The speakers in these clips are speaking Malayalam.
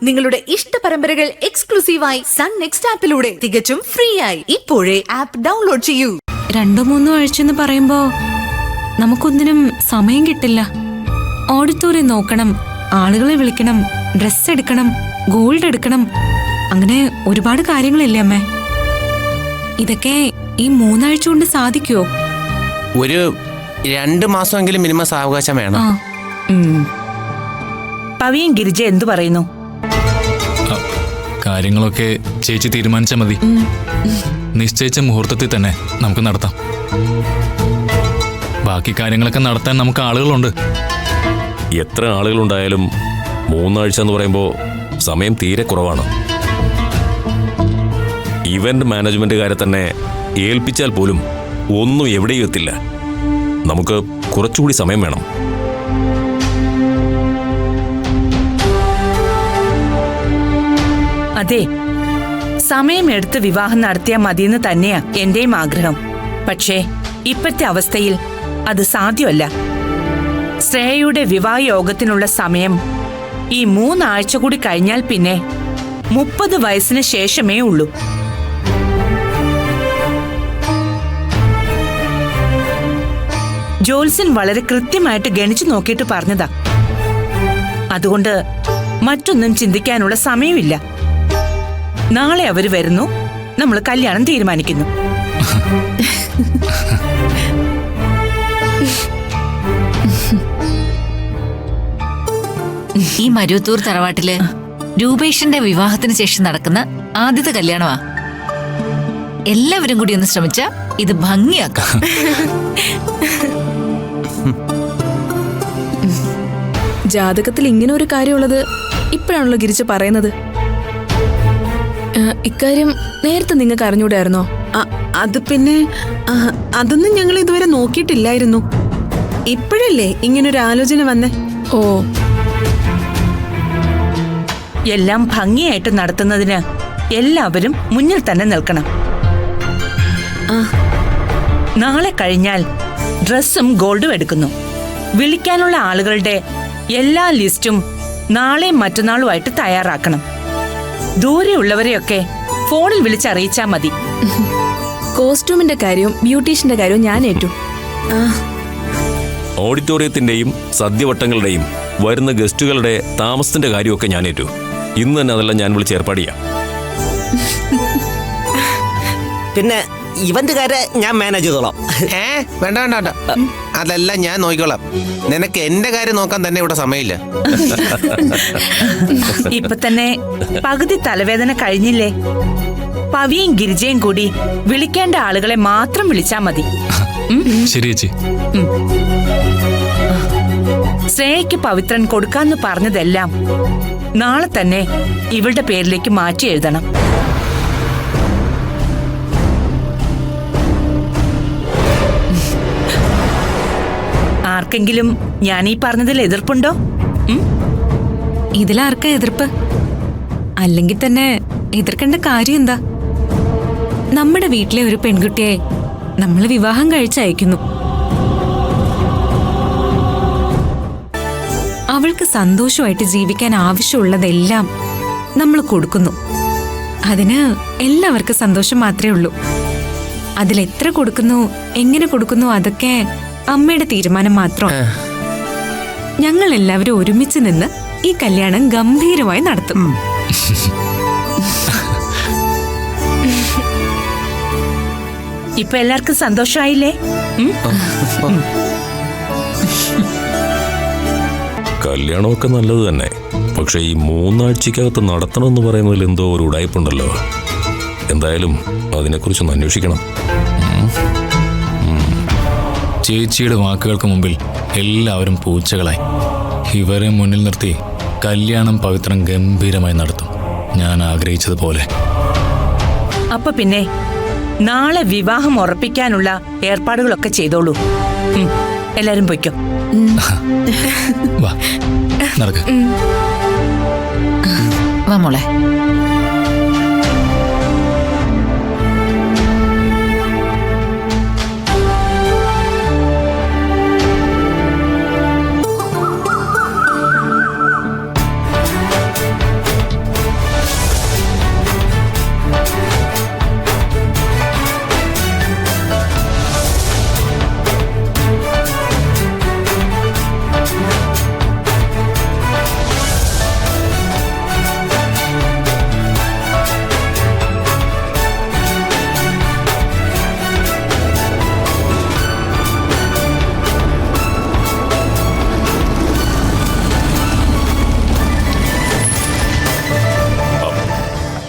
നിങ്ങളുടെ ഇഷ്ട പരമ്പരകൾ എക്സ്ക്ലൂസീവായി സൺ നെക്സ്റ്റ് ആപ്പിലൂടെ തികച്ചും ഫ്രീ ആയി ഇപ്പോഴേ ആപ്പ് ഡൗൺലോഡ് ചെയ്യൂ. 2-3 ആഴ്ചയെന്ന് പറയുമ്പോ നമുക്കൊന്നിനും സമയം കിട്ടില്ല. ഓഡിറ്റോറിയം നോക്കണം, ആളുകളെ വിളിക്കണം, ഡ്രസ് എടുക്കണം, ഗോൾഡ് എടുക്കണം, അങ്ങനെ ഒരുപാട് കാര്യങ്ങളില്ലേ അമ്മേ. ഇതൊക്കെ ഈ 3 ആഴ്ച കൊണ്ട് സാധിക്കുമോ? ഒരു 2 മാസമെങ്കിലും മിനിമം സാവകാശം വേണം. പവിയും ഗിരിജ എന്തു പറയുന്നു? കാര്യങ്ങളൊക്കെ ചേച്ചി തീരുമാനിച്ചാൽ മതി. നിശ്ചയിച്ച മുഹൂർത്തത്തിൽ തന്നെ നമുക്ക് നടത്താം. ബാക്കി കാര്യങ്ങളൊക്കെ നടത്താൻ നമുക്ക് ആളുകളുണ്ട്. എത്ര ആളുകളുണ്ടായാലും 3 ആഴ്ച എന്ന് പറയുമ്പോൾ സമയം തീരെ കുറവാണ്. ഇവന്റ് മാനേജ്മെന്റുകാരെ തന്നെ ഏൽപ്പിച്ചാൽ പോലും ഒന്നും എവിടെയും എത്തില്ല. നമുക്ക് കുറച്ചുകൂടി സമയം വേണം. അതെ, സമയമെടുത്ത് വിവാഹം നടത്തിയാൽ മതിയെന്ന് തന്നെയാ എന്റെയും ആഗ്രഹം. പക്ഷേ ഇപ്പോഴത്തെ അവസ്ഥയിൽ അത് സാധ്യമല്ല. ശ്രേയയുടെ വിവാഹ യോഗത്തിനുള്ള സമയം ഈ 3 ആഴ്ച കൂടി കഴിഞ്ഞാൽ പിന്നെ 30 വയസ്സിന് ശേഷമേ ഉള്ളൂ. ജോത്സ്യൻ വളരെ കൃത്യമായിട്ട് ഗണിച്ചു നോക്കിയിട്ട് പറഞ്ഞതാ. അതുകൊണ്ട് മറ്റൊന്നും ചിന്തിക്കാനുള്ള സമയമില്ല. നാളെ അവര് വരുന്നു, നമ്മൾ കല്യാണം തീരുമാനിക്കുന്നു. ഈ മരുവത്തൂർ തറവാട്ടില് രൂപേഷിന്റെ വിവാഹത്തിന് ശേഷം നടക്കുന്ന ആദ്യത്തെ കല്യാണമാ. എല്ലാവരും കൂടി ഒന്ന് ശ്രമിച്ച ഇത് ഭംഗിയാക്കാം. ജാതകത്തിൽ ഇങ്ങനെ ഒരു കാര്യമുള്ളത് ഇപ്പോഴാണല്ലോ ഗിരിച്ച് പറയുന്നത്. ഇക്കാര്യം നേരത്തെ നിങ്ങൾക്ക് അറിഞ്ഞൂടായിരുന്നോ? അത് പിന്നെ അതൊന്നും ഞങ്ങൾ ഇതുവരെ നോക്കിയിട്ടില്ലായിരുന്നു. ഇപ്പോഴല്ലേ ഇങ്ങനൊരു ആലോചന വന്നേ. ഓ, എല്ലാം ഭംഗിയായിട്ട് നടത്തുന്നതിന് എല്ലാവരും മുന്നിൽ തന്നെ നിൽക്കണം. നാളെ കഴിഞ്ഞാൽ ഡ്രസ്സും ഗോൾഡും എടുക്കുന്നു. വിളിക്കാനുള്ള ആളുകളുടെ എല്ലാ ലിസ്റ്റും നാളെയും മറ്റന്നാളുമായിട്ട് തയ്യാറാക്കണം. ദൂരെയുള്ളവരെയൊക്കെ ഫോണിൽ വിളിച്ചറിയിച്ചാ മതി. കോസ്റ്റ്യൂമിന്റെ കാര്യവും ബ്യൂട്ടീഷ്യന്റെ കാര്യവും ഞാൻ ഏറ്റു. ഓഡിറ്റോറിയത്തിന്റെയും സദ്യവട്ടങ്ങളുടെയും വരുന്ന ഗസ്റ്റുകളുടെ താമസത്തിന്റെ കാര്യമൊക്കെ ഞാൻ ഏറ്റു. ഇന്ന് തന്നെ അതെല്ലാം ഞാൻ വിളിച്ച് ഏർപ്പാട് ചെയ്യാം. പിന്നെ ഇവന്റുകാരെ ഞാൻ മാനേജ് ചെയ്തോളാം. വേണ്ട വേണ്ട വേണ്ട, അതെല്ലാം ഞാൻ നോക്കിക്കോളാം. നിനക്ക് എന്റെ കാര്യം നോക്കാൻ തന്നെ ഇവിടെ സമയമില്ല. ഇപ്പൊ തന്നെ പകുതി തലവേദന കഴിഞ്ഞില്ലേ? പവിയും ഗിരിജയും കൂടി വിളിക്കേണ്ട ആളുകളെ മാത്രം വിളിച്ചാ മതി. ശരി ചേച്ചി. ശ്രേയയ്ക്ക് പവിത്രൻ കൊടുക്കാന്ന് പറഞ്ഞതെല്ലാം നാളെ തന്നെ ഇവളുടെ പേരിലേക്ക് മാറ്റി എഴുതണം. ആർക്കെങ്കിലും ഞാൻ ഈ പറഞ്ഞതിൽ എതിർപ്പുണ്ടോ? ഇതിലാർക്കാ എതിർപ്പ്? അല്ലെങ്കിൽ തന്നെ എതിർക്കേണ്ട കാര്യം എന്താ? നമ്മുടെ വീട്ടിലെ ഒരു പെൺകുട്ടിയെ നമ്മൾ വിവാഹം കഴിച്ചയക്കുന്നു. അവൾക്ക് സന്തോഷമായിട്ട് ജീവിക്കാൻ ആവശ്യമുള്ളതെല്ലാം നമ്മൾ കൊടുക്കുന്നു. അതിന് എല്ലാവർക്കും സന്തോഷം മാത്രമേ ഉള്ളൂ. അതിലെത്ര കൊടുക്കുന്നു, എങ്ങനെ കൊടുക്കുന്നു, അതൊക്കെ അമ്മയുടെ തീരുമാനം മാത്രം. ഞങ്ങൾ എല്ലാവരും ഒരുമിച്ച് നിന്ന് ഈ കല്യാണം ഗംഭീരമായി നടത്തും. ഇപ്പൊ എല്ലാവർക്കും സന്തോഷമായില്ലേ? കല്യാണമൊക്കെ നല്ലത് തന്നെ. പക്ഷെ ഈ 3 ആഴ്ചക്കകത്ത് നടത്തണമെന്ന് പറയുന്നതിൽ എന്തോ ഒരു ഉടായ്പുണ്ടല്ലോ. എന്തായാലും അതിനെക്കുറിച്ചൊന്ന് അന്വേഷിക്കണം. ചേച്ചിയുടെ വാക്കുകൾക്ക് മുമ്പിൽ എല്ലാവരും പൂച്ചകളായി. ഇവരെ മുന്നിൽ നിർത്തി കല്യാണം പവിത്രം ഗംഭീരമായി നടത്തും, ഞാൻ ആഗ്രഹിച്ചതുപോലെ. അപ്പൊ പിന്നെ നാളെ വിവാഹം ഉറപ്പിക്കാനുള്ള ഏർപ്പാടുകളൊക്കെ ചെയ്തോളൂ. എല്ലാരും പൊയ്ക്കോ. വാ, നടക്ക. വാ മോളെ.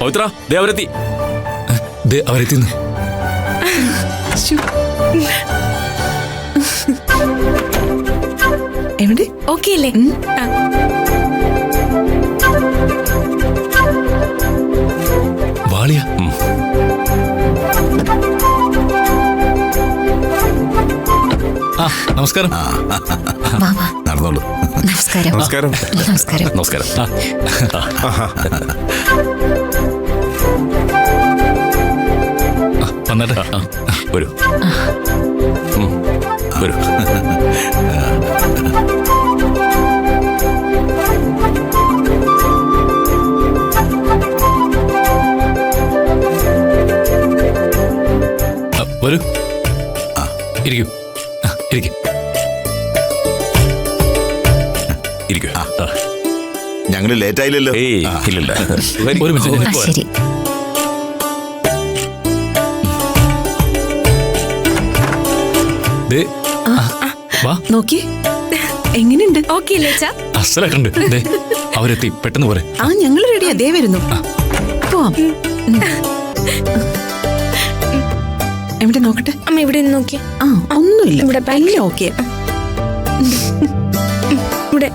പവിത്ര ദേ അവരെത്തി. അവരെത്തിന്ന്. എവിടെ ഓക്കെ അല്ലേ? വാളിയ. നമസ്കാരം. നടന്നോളൂ. നമസ്കാരം. നമസ്കാരം. നമസ്കാരം. നമസ്കാരം. വന്നട്ടെ. വരൂ. വരൂ. വരൂ. ഇരിക്കൂ. ഇരിക്കും. ഇരിക്കൂ. ഞങ്ങൾ ലേറ്റ് ആയില്ലല്ലോ. ഏയ് ഇല്ലില്ല. ഒരു മിനിറ്റ്. ശരി. വാ. നോക്കി എങ്ങനെയുണ്ട്? ഓക്കെ അല്ലേ അച്ഛാ? അസലായിട്ടുണ്ട്. അവരെത്തി. പെട്ടെന്ന് പോരെ. ആ ഞങ്ങൾ റെഡിയാ, ദേ വരുന്നു. പോവാം. എവിടെ നോക്കട്ടെ? അമ്മ ഇവിടെ നോക്കി. ആ ഒന്നുമില്ല, ഇവിടെ എല്ലാം ഓക്കെ. ഇവിടെ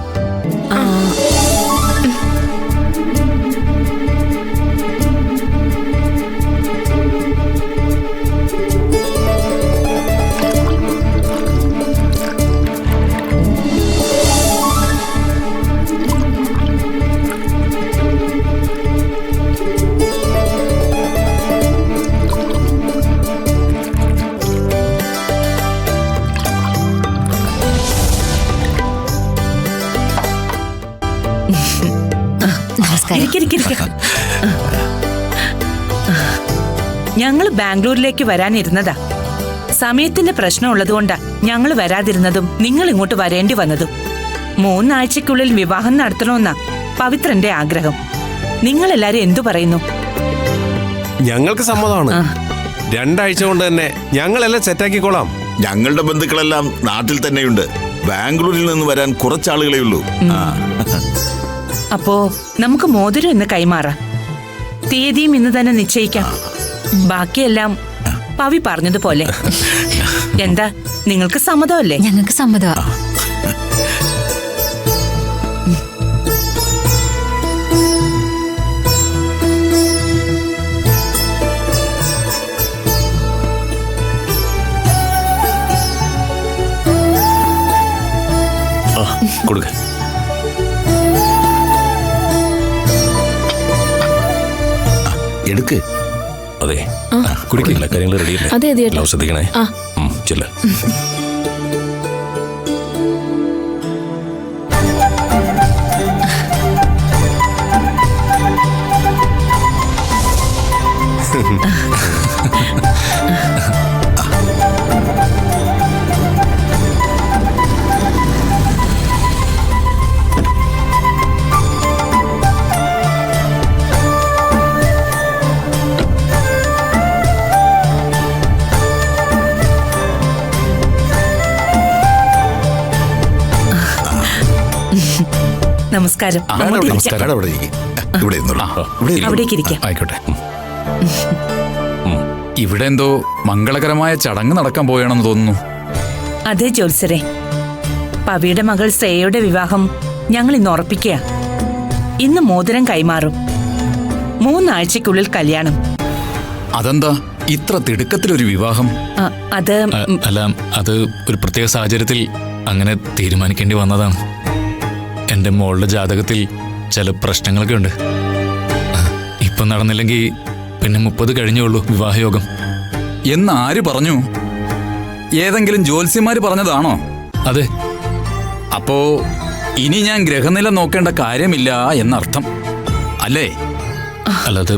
ഞങ്ങൾ ബാംഗ്ലൂരിലേക്ക് വരാനിരുന്നതാ. സമയത്തിന്റെ പ്രശ്നമുള്ളതുകൊണ്ടാ ഞങ്ങൾ വരാതിരുന്നതും നിങ്ങൾ ഇങ്ങോട്ട് വരേണ്ടി വന്നതും. 3 ആഴ്ചക്കുള്ളിൽ വിവാഹം നടത്തണമെന്നാ പവിത്രന്റെ ആഗ്രഹം. നിങ്ങളെല്ലാരും എന്തു പറയുന്നു? ഞങ്ങൾക്ക് സമ്മതമാണ്. 2 ആഴ്ച കൊണ്ട് തന്നെ ഞങ്ങളെല്ലാം സെറ്റാക്കിക്കോളാം. ഞങ്ങളുടെ ബന്ധുക്കളെല്ലാം നാട്ടിൽ തന്നെയുണ്ട്. ബാംഗ്ലൂരിൽ നിന്ന് വരാൻ കുറച്ചാളുകളേ ഉള്ളൂ. അപ്പോ നമുക്ക് മോതിരം ഇന്ന് കൈമാറാം. തീയതിയും ഇന്ന് തന്നെ നിശ്ചയിക്കാം. ബാക്കിയെല്ലാം പവി പറഞ്ഞതുപോലെ. എന്താ, നിങ്ങൾക്ക് സമ്മതമല്ലേ? ഞങ്ങൾക്ക് സമ്മതമാ. കൊടുക്ക. എടുക്ക്. അതെ, കുടിക്കില്ല. കാര്യങ്ങൾ റെഡിയല്ലേ? അതെ അതെ. എല്ലാം ശ്രദ്ധിക്കണേ. ചെല്ല. നമസ്കാരം. അവിടേക്ക് ഇരിക്കാം. ആയിക്കോട്ടെ. ഇവിടെ എന്തോ മംഗളകരമായ ചടങ്ങ് നടക്കാൻ പോയാണെന്ന് തോന്നുന്നു. അതെ ജോത്സരെ, പവിയുടെ മകൾ ശ്രേയയുടെ വിവാഹം ഞങ്ങൾ ഇന്ന് ഉറപ്പിക്കുക. ഇന്ന് മോതിരം കൈമാറും. 3 ആഴ്ചക്കുള്ളിൽ കല്യാണം. അതെന്താ ഇത്ര തിടുക്കത്തിലൊരു വിവാഹം? അത് അല്ല, അത് ഒരു പ്രത്യേക സാഹചര്യത്തിൽ അങ്ങനെ തീരുമാനിക്കേണ്ടി വന്നതാണ്. എന്റെ മോളുടെ ജാതകത്തിൽ ചില പ്രശ്നങ്ങളൊക്കെ ഉണ്ട്. ഇപ്പം നടന്നില്ലെങ്കിൽ പിന്നെ 30 കഴിഞ്ഞുള്ളൂ വിവാഹയോഗം. എന്ന് ആര് പറഞ്ഞു? ഏതെങ്കിലും ജ്യോത്സ്യന്മാര് പറഞ്ഞതാണോ? അതെ. അപ്പോ ഇനി ഞാൻ ഗ്രഹനില നോക്കേണ്ട കാര്യമില്ല എന്നർത്ഥം അല്ലേ? അല്ലാതെ